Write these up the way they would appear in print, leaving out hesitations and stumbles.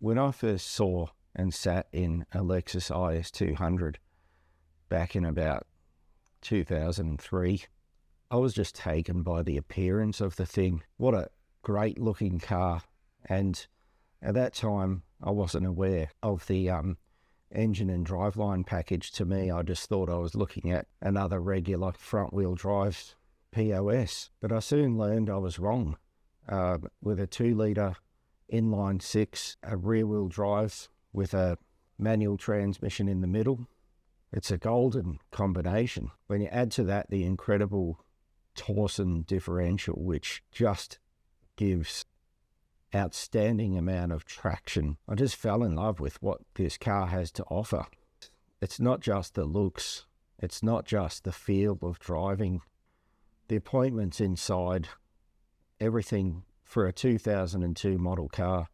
When I first saw and sat in a Lexus IS200 back in about 2003, I was just taken by the appearance of the thing. What a great looking car. And at that time, I wasn't aware of the engine and driveline package. To me, I just thought I was looking at another regular front wheel drive POS. But I soon learned I was wrong. With a 2-litre inline 6, a rear wheel drive with a manual transmission in the middle, it's a golden combination. When you add to that the incredible Torsen differential, which just gives outstanding amount of traction, I just fell in love with what this car has to offer. It's not just the looks, it's not just the feel of driving, the appointments inside, everything for a 2002 model car.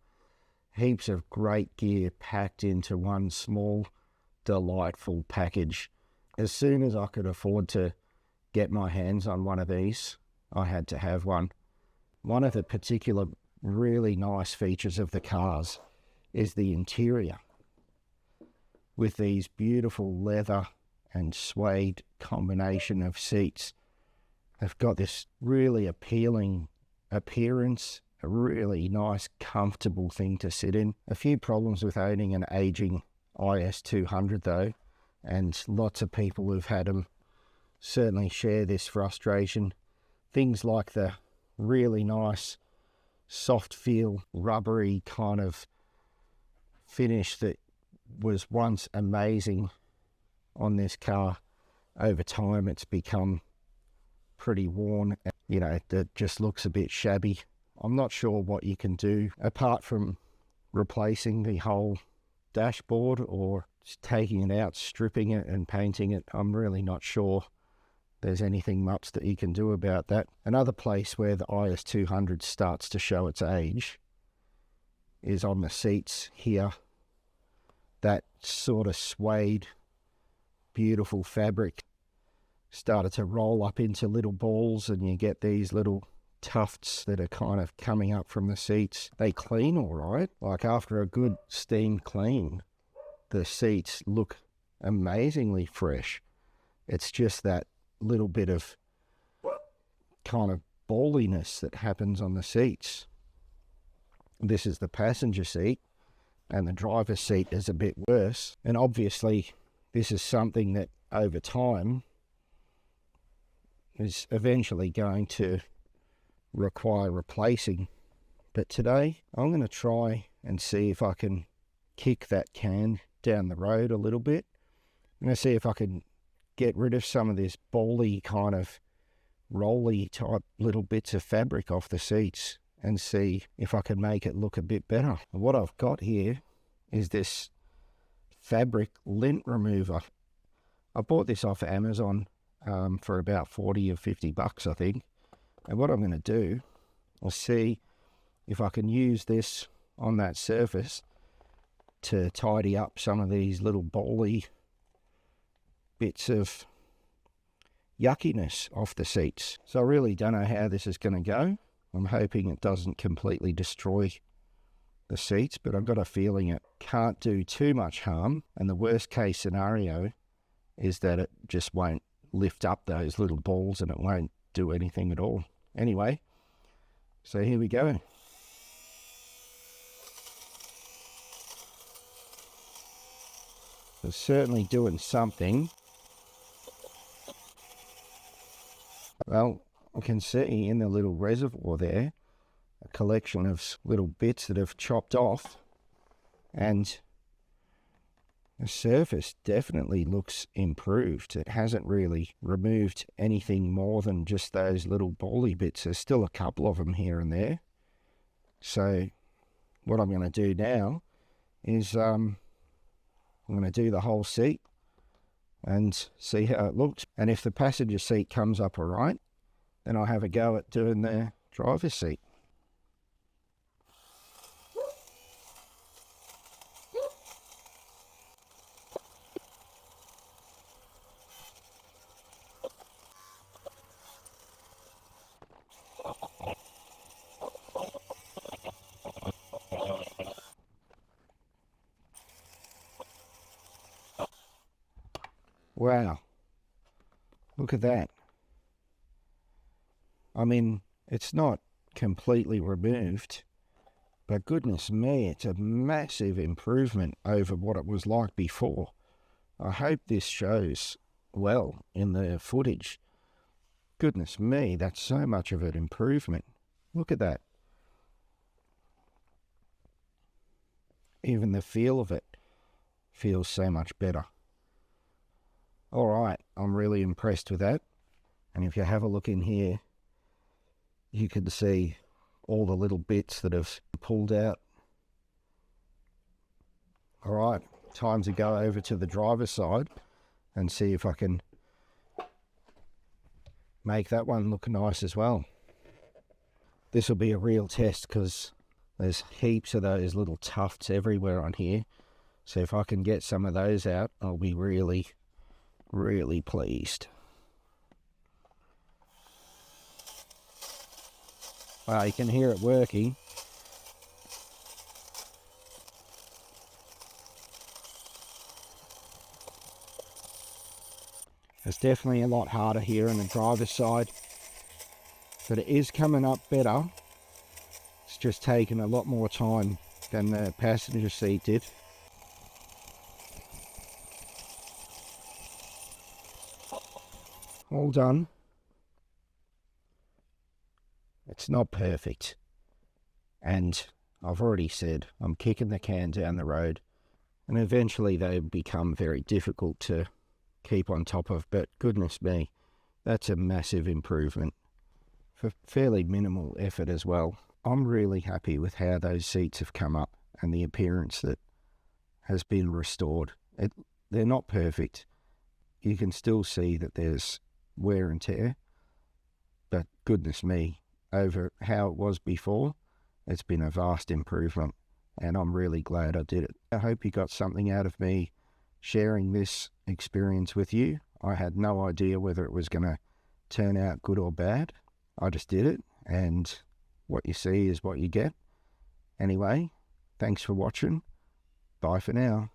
Heaps of great gear packed into one small, delightful package. As soon as I could afford to get my hands on one of these, I had to have one. One of the particular really nice features of the cars is the interior, with these beautiful leather and suede combination of seats. They've got this really appealing appearance, a really nice, comfortable thing to sit in. A few problems with owning an aging IS200 though, and lots of people who've had them certainly share this frustration. Things like the really nice, soft feel, rubbery kind of finish that was once amazing on this car. Over time, it's become pretty worn. You know, it just looks a bit shabby. I'm not sure what you can do apart from replacing the whole dashboard or just taking it out, stripping it and painting it. I'm really not sure there's anything much that you can do about that. Another place where the IS200 starts to show its age is on the seats here. That sort of suede, beautiful fabric started to roll up into little balls, and you get these little tufts that are kind of coming up from the seats. They clean all right. Like after a good steam clean, the seats look amazingly fresh. It's just that little bit of kind of balliness that happens on the seats. This is the passenger seat, and the driver's seat is a bit worse. And obviously, this is something that over time is eventually going to require replacing. But today, I'm going to try and see if I can kick that can down the road a little bit. I'm going to see if I can get rid of some of this bally kind of rolly type little bits of fabric off the seats and see if I can make it look a bit better. And what I've got here is this fabric lint remover. I bought this off Amazon for about 40 or 50 bucks, I think. And what I'm going to do is see if I can use this on that surface to tidy up some of these little bally bits of yuckiness off the seats. So I really don't know how this is going to go. I'm hoping it doesn't completely destroy the seats, but I've got a feeling it can't do too much harm. And the worst case scenario is that it just won't lift up those little balls and it won't do anything at all. Anyway, so here we go. It's certainly doing something. Well, I can see in the little reservoir there a collection of little bits that have chopped off, and the surface definitely looks improved. It hasn't really removed anything more than just those little bally bits. There's still a couple of them here and there. So what I'm going to do now is I'm going to do the whole seat and see how it looks. And if the passenger seat comes up all right, then I'll have a go at doing the driver's seat. Wow, look at that. I mean, it's not completely removed, but goodness me, it's a massive improvement over what it was like before. I hope this shows well in the footage. Goodness me, that's so much of an improvement. Look at that. Even the feel of it feels so much better. All right, I'm really impressed with that. And if you have a look in here, you can see all the little bits that have pulled out. All right, time to go over to the driver's side and see if I can make that one look nice as well. This will be a real test because there's heaps of those little tufts everywhere on here. So if I can get some of those out, I'll be really, really pleased. Well, you can hear it working. It's definitely a lot harder here on the driver's side, but it is coming up better. It's just taken a lot more time than the passenger seat did. All done. It's not perfect, and I've already said I'm kicking the can down the road, and eventually they become very difficult to keep on top of, but goodness me, that's a massive improvement for fairly minimal effort as well. I'm really happy with how those seats have come up and the appearance that has been restored. They're not perfect. You can still see that there's wear and tear, but goodness me, over how it was before, it's been a vast improvement, and I'm really glad I did it. I hope you got something out of me sharing this experience with you. I had no idea whether it was going to turn out good or bad. I just did it, and what you see is what you get. Anyway, thanks for watching. Bye for now.